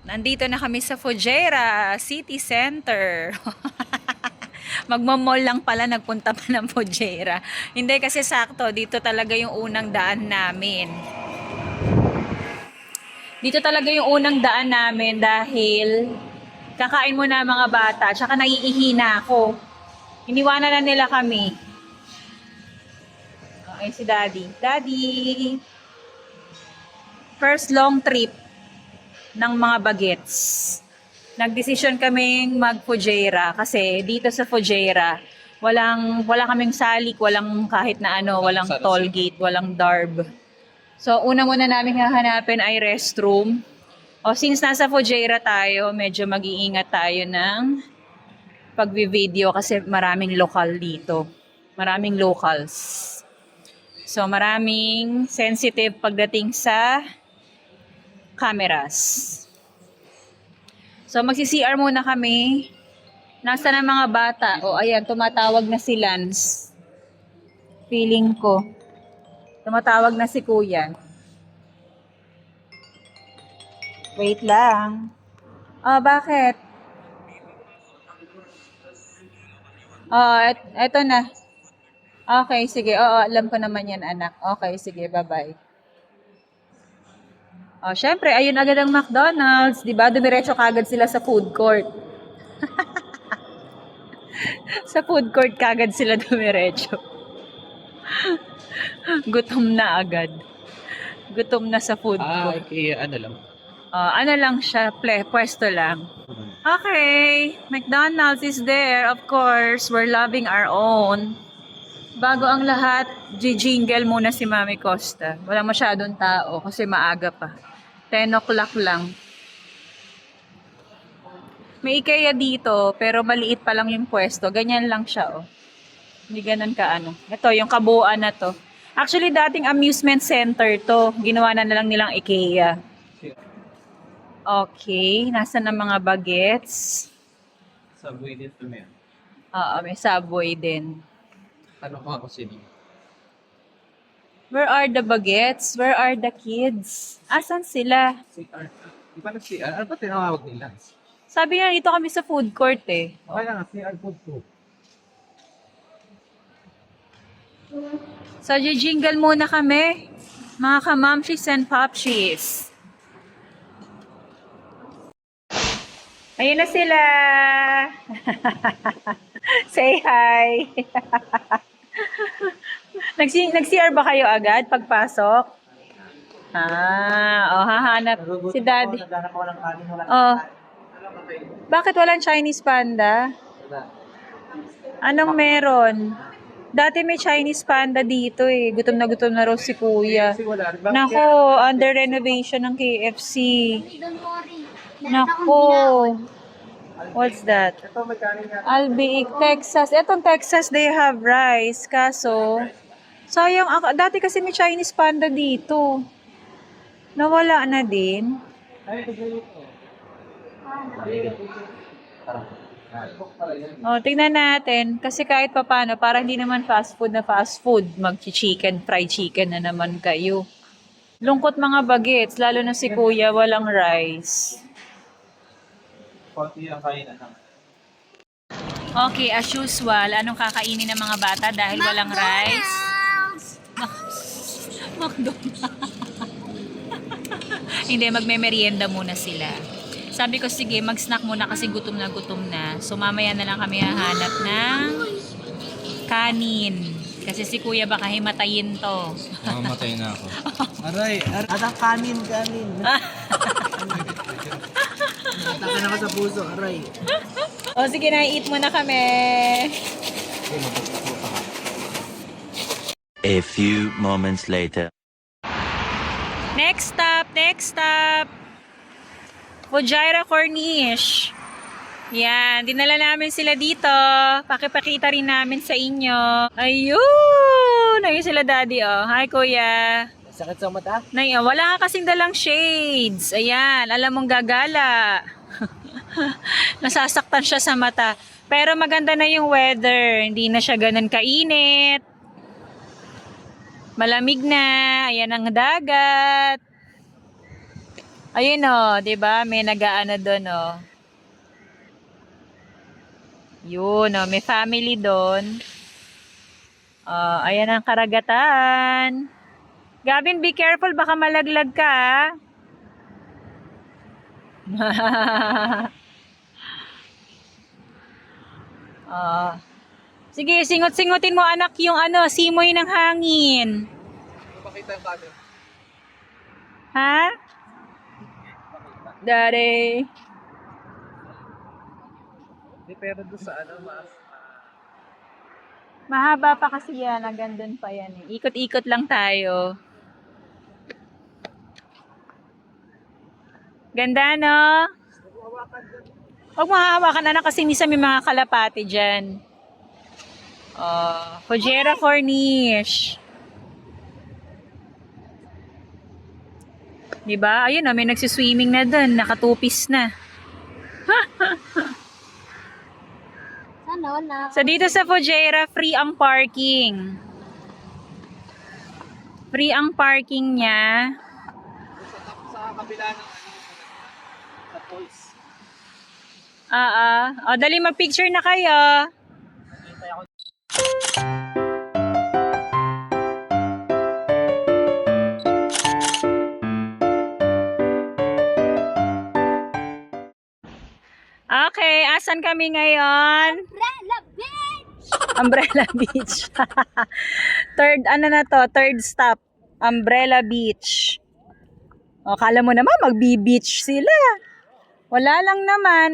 Nandito na kami sa Fujairah City Center. Magmamall lang pala, nagpunta pa ng Fujairah. Hindi kasi sakto, dito talaga yung unang daan namin. Dito talaga yung unang daan namin dahil kakain muna mga bata, tsaka naiihi na ako. Iniwanan na nila kami. Okay, si Daddy. Daddy! First long trip ng mga bagets. Nagdesisyon kaming mag-Fujairah kasi dito sa Fujairah, wala kaming salik, walang kahit na ano, walang toll gate, walang darb. So, una muna namin hahanapin ay restroom. O, since nasa Fujairah tayo, medyo mag-iingat tayo ng pag-video kasi maraming lokal dito. Maraming locals. So, maraming sensitive pagdating sa cameras. So, magsi-CR muna kami. Nasa na mga bata? O, ayan, tumatawag na si Lance. Feeling ko. Tumatawag na si Kuya. Wait lang. Oh, bakit? Oh, eto na. Okay, sige. Oo, alam ko naman yan, anak. Okay, sige. Bye-bye. Oh, syempre, ayun agad ang McDonald's. Diba? Dumiretso kagad sila sa food court. Sa food court kagad sila dumiretso. Gutom na agad. Gutom na sa food court. Okay, ano lang. Ano lang siya, pwesto lang. Okay, McDonald's is there. Of course, we're loving our own. Bago ang lahat, jingle muna si Mami Costa. Wala masyadong tao kasi maaga pa. 10 o'clock lang. May IKEA dito, pero maliit pa lang yung pwesto. Ganyan lang siya, oh. Hindi ganun kaano. Ito, yung kabuuan na to. Actually, dating amusement center to. Ginawa na lang nilang IKEA. Okay, nasa na mga bagets? Subway din to yan. Oo, may Subway din. Ano ko ako sino? Where are the bagets? Where are the kids? Asan sila? CR. Di ba nag-CR? Ano ba tinawag nila? Sabi nga, dito kami sa food court eh. Kaya nga, CR food ko. So, jingle muna kami. Mga kamamshis and popshis. Ayun na sila! Say hi! Nag-CR ba kayo agad pagpasok? Hahanap si Daddy. Oh, bakit walang Chinese panda? Anong meron? Dati may Chinese panda dito eh. Gutom na raw si Kuya. Nako, under renovation ng KFC. Don't worry. Nako. What's that? Albiik, Texas. Etong Texas, they have rice. Kaso, sayang, dati kasi may Chinese panda dito. Nawala na din. Oh, tingnan natin. Kasi kahit papano, parang hindi naman fast food na fast food. Mag-chicken, fried chicken na naman kayo. Lungkot mga bagets, lalo na si Kuya, walang rice. Konti ang kain na. Okay, as usual, anong kakainin ng mga bata dahil walang rice? McDonald's. Hindi, magme-merienda muna sila. Sabi ko, sige, mag-snack muna kasi gutom na. So, mamaya na lang kami hahanap ng kanin. Kasi si Kuya baka himatayin to. Mamamatay na ako. Aray, atang kanin. Atang na ka sa puso, aray. O, sige na, eat muna kami. A few moments later. Next stop. Fujairah Corniche. Yan, dinala namin sila dito. Pakipakita rin namin sa inyo. Ayun! Ayun sila Daddy, oh. Hi, Kuya. Sakit sa mata? Wala ka kasing dalang shades. Ayan, alam mong gagala. Nasasaktan siya sa mata. Pero maganda na yung weather. Hindi na siya ganun kainit. Malamig na. Ayan ang dagat. Ayun oh, 'di ba? May nag-aano doon oh. Yun oh, may family doon. Ayan ang karagatan. Gavin, be careful, baka malaglag ka. Ah. Sige, singot-singutin mo anak yung ano, simoy ng hangin. Pakita yung camera. Ha? Daddy. Hindi, pero doon sa ano, mas... Mahaba pa kasi yan, hanggang doon pa yan eh. Ikot-ikot lang tayo. Ganda, no? Huwag mahahawakan anak kasi minsan may mga kalapati dyan. Fujairah Corniche. Diba? Ayun na, may nagsiswimming na dun. Nakatupis na. Sana wala. So, dito sa Fujairah, free ang parking. Free ang parking niya. Sa kabila ng ano, sa falls. Dali mag-picture na kayo. Okay, asan kami ngayon? Umbrella Beach! Umbrella Beach. Third stop. Umbrella Beach. O, kala mo naman magbi-beach sila. Wala lang naman.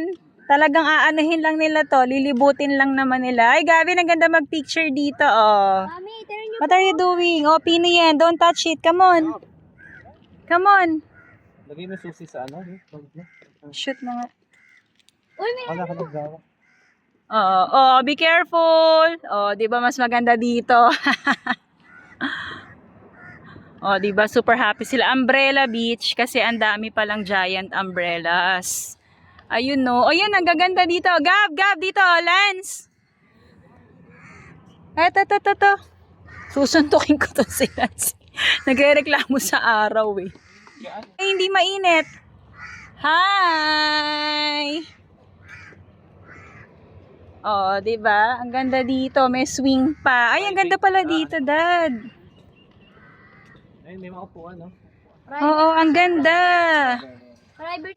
Talagang aanuhin lang nila to. Lilibutin lang naman nila. Ay, Gabi, ang ganda mag-picture dito, oh. Mami, turn your What are you doing? Oh, Pino yan. Don't touch it. Come on. Come on. Lagay mo susi sa ano, eh. Shoot mo nga. Uy, may Wala ka naggawa. Be careful. Oh, 'di ba mas maganda dito? Oh, 'di ba super happy sila. Umbrella Beach kasi ang dami palang giant umbrellas. Ayun no. Oh, yan ang gaganda dito. Gab dito, Lance. Eto. Susuntukin ko to si Lance. Nagrereklamo sa araw eh. Ay, hindi mainit. Hi! Oh, 'di ba? Ang ganda dito, may swing pa. Ay, ang ganda pala dito, Dad. Ay, may mga upuan, no? Oo, ang ganda. private.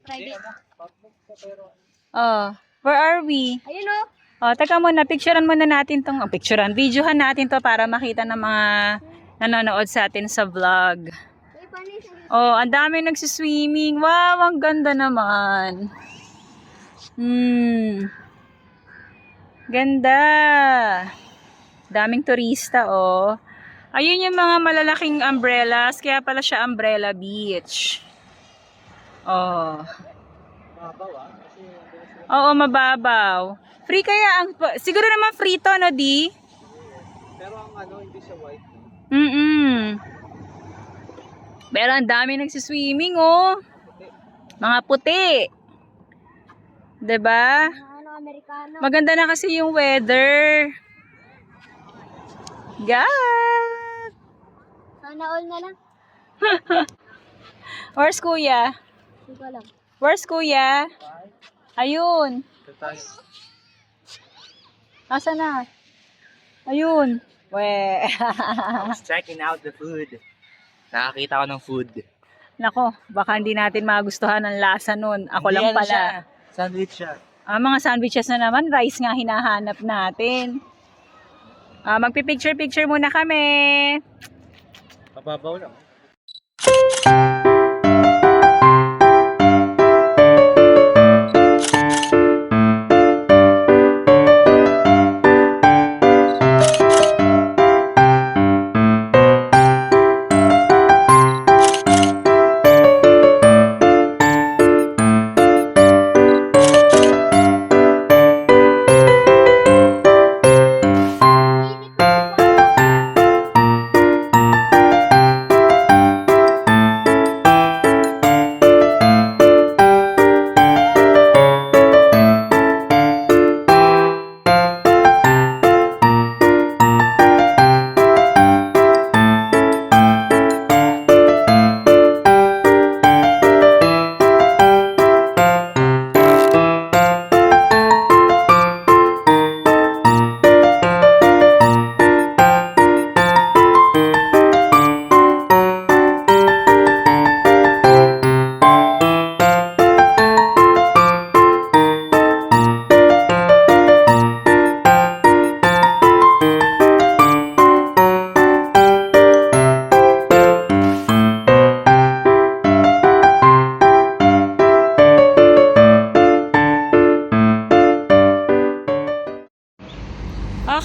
Oh, where are we? Ayun o. Oh, teka muna, picturean muna natin tong, videohan natin to para makita ng mga nanonood sa atin sa vlog. Uy, paano yung Oh, ang dami nagsiswimming. Wow, ang ganda naman. Ganda. Daming turista, oh. Ayun yung mga malalaking umbrellas, kaya pala siya Umbrella Beach. Oh. Mabaw, ah. Kasi, Oo, mababaw. Free kaya siguro naman free to, no, Di? pero ang ano, hindi siya white. Pero ang dami nagsiswimming, oh. Mga puti. 'Di ba? ano, Amerikano? Maganda na kasi yung weather. God! Sana all na lang. Where's Kuya? Hindi ko alam. Where's Kuya? Ayun. Asa na? Ayun. We. I was checking out the food. Nakakita ko ng food. Nako, baka hindi natin magustuhan ang lasa nun. Ako Hindi, lang ano pala. siya, sandwich siya. Mga sandwiches na naman, rice nga hinahanap natin. Magpipicture-picture muna kami. Mababaw lang.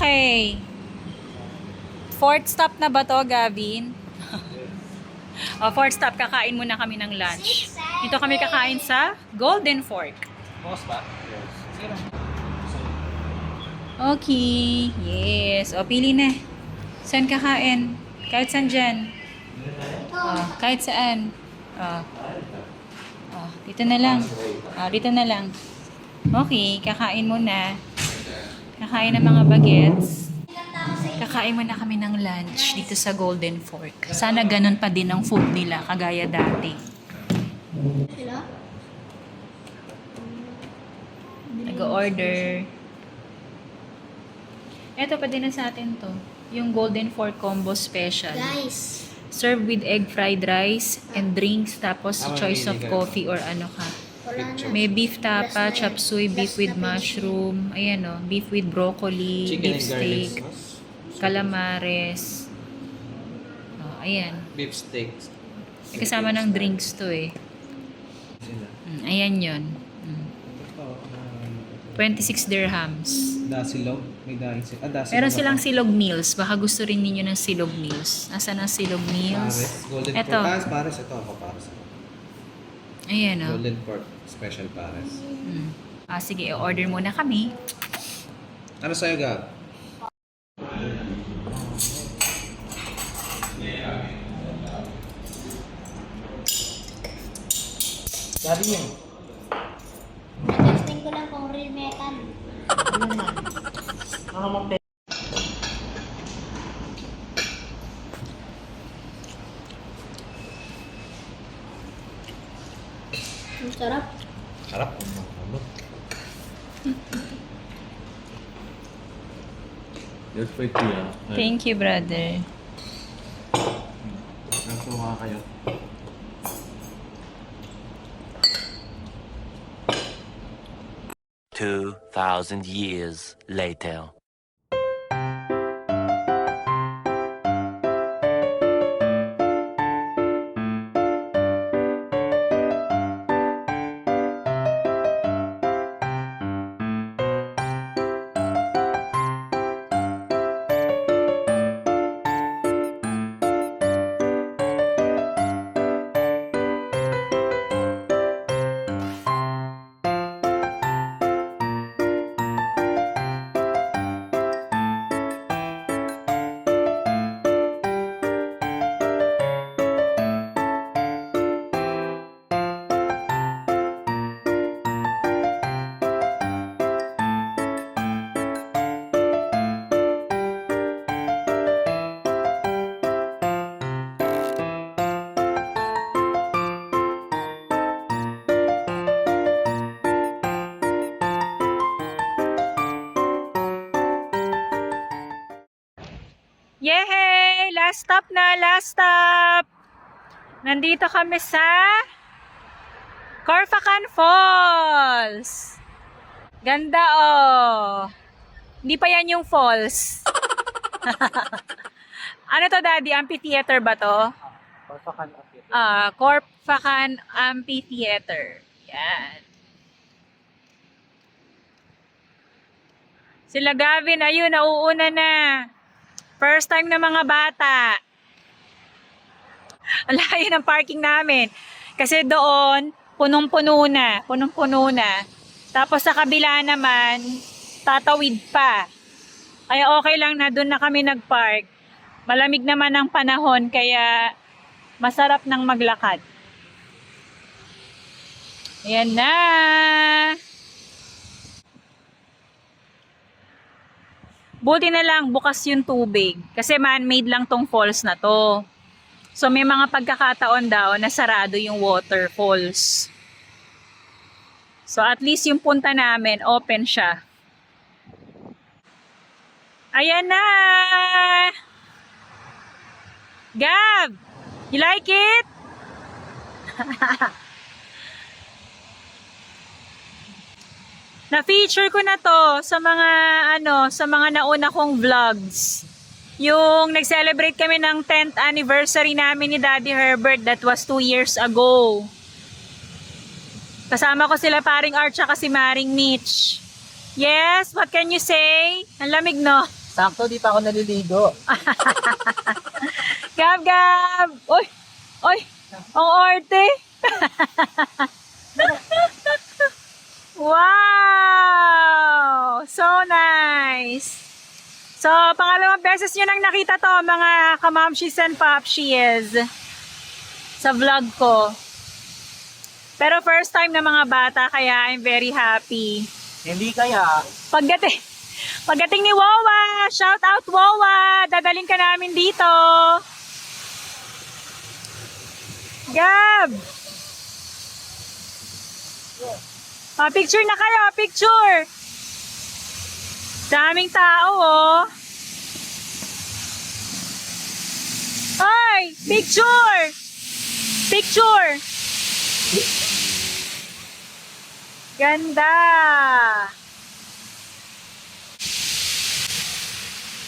Okay. Fourth stop na ba to, Gavin? Fourth stop, kakain muna kami ng lunch. Dito kami kakain sa Golden Fork. Boss ba? Yes. Okay. Yes. Pili na. Saan kakain? Kahit saan dyan. Kahit saan. Dito na lang. Dito na lang. Okay. Kakain muna. Kakain ng mga bagets. Kakain muna kami ng lunch dito sa Golden Fork. Sana ganun pa din ang food nila, kagaya dati. Sila? Nag-order. Ito pa din na sa atin to. Yung Golden Fork Combo Special. Guys. Served with egg fried rice and drinks. Tapos choice of coffee or ano ka. Wala na. May beef tapa, chop suey, beef with mushroom. Ayan o. Beef with broccoli, Chicken beef and garlic steak, sauce. calamares. Ayan. Beef steaks. May kasama ng drinks to eh. Ayan yun. 26 dirhams. Dasilog. May dasilog. Dasilog. Meron silang silog meals. Baka gusto rin ninyo ng silog meals. Nasaan ang silog meals? Golden Ito. pork. Pares. Ito ako pares. Ayan o. Golden pork. Special pares. Sige, order muna kami. Ano sa'yo, Gab? Sabi niya. Testing ko lang kung real metal. Ang sarap. Sarap. Just wait here. Thank you, brother. Nasuha kayo. Two 2,000 years later. Yay! Last stop na, last stop! Nandito kami sa Corfacan Falls. Ganda oh. Hindi pa yan yung falls. Ano to, Daddy? Amphitheater ba to? Corfacan Amphitheater. Corfacan Amphitheater. Yan. Sila Gavin, ayun, nauuna na. First time na mga bata. Ang layo ng parking namin. Kasi doon, punong-puno na. Punong-puno na. Tapos sa kabila naman, tatawid pa. Kaya okay lang na doon na kami nagpark. Malamig naman ang panahon, kaya masarap nang maglakad. Ayan na. Buti na lang bukas yung tubig. Kasi man-made lang tong falls na to. So may mga pagkakataon daw na sarado yung waterfalls. So at least yung punta namin, open siya. Ayan na! Gab! You like it? Na-feature ko na to sa mga sa mga nauna kong vlogs. Yung nag-celebrate kami ng 10th anniversary namin ni Daddy Herbert, that was 2 years ago. Kasama ko sila paring Art tsaka si Maring Mitch. Yes, what can you say? Ang lamig, no? Sakto, di pa ako naliligo. Gab, Gab! Uy! Uy! Ang arte! Wow! So nice! So, pangalawang beses nyo nang nakita to, mga kamamshis and popshies, sa vlog ko. Pero first time na mga bata, kaya I'm very happy. Hindi kaya. Pagdating ni Wawa, shout out Wawa, dadaling ka namin dito. Gab! Picture na kayo, picture! Daming tao, oh. Ay, picture! Picture! Ganda!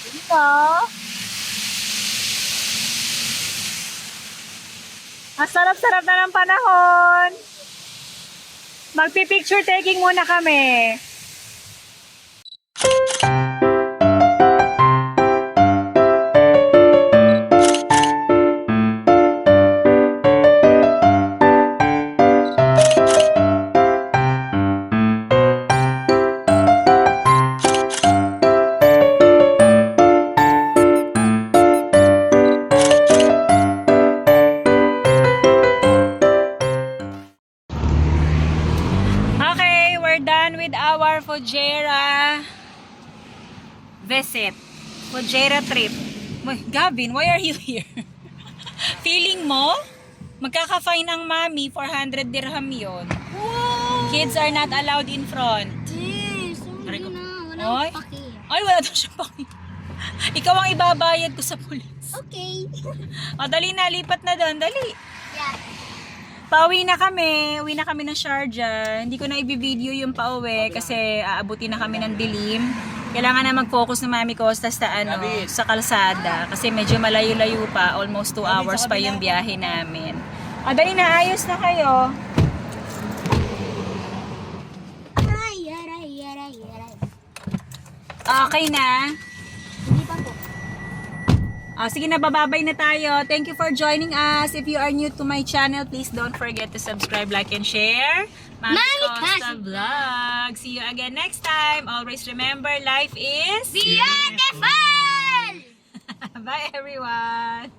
Dito. Ang sarap-sarap na ng panahon. Magpi-picture taking muna kami. Okay, we're done with our Fujairah visit. Fujairah trip. Gavin, why are you here? Feeling mo? Magkaka-fine ang mami, 400 dirham yun. Wow! Kids are not allowed in front. Yes, Aray ko. na. Oy. Walang paki. Ay, wala daw siya paki. Ikaw ang ibabayad ko sa pulis. Okay. O, dali na, lipat na doon, dali. Yeah. Pauwi na kami. Uwi na kami ng Sharjah. Hindi ko na i-video yung pauwi kasi aabutin na kami ng dilim. Kailangan na mag-focus ng mami ko sa kalsada kasi medyo malayo-layo pa. Almost 2 hours pa yung biyahe namin. O, dali na. Ayos na kayo. Aray, aray, aray, aray. Okay na. Hindi pa po. Sige na, bababay na tayo. Thank you for joining us. If you are new to my channel, please don't forget to subscribe, like, and share. Mami Costa Vlog. See you again next time. Always remember, life is Beautiful! Bye, everyone.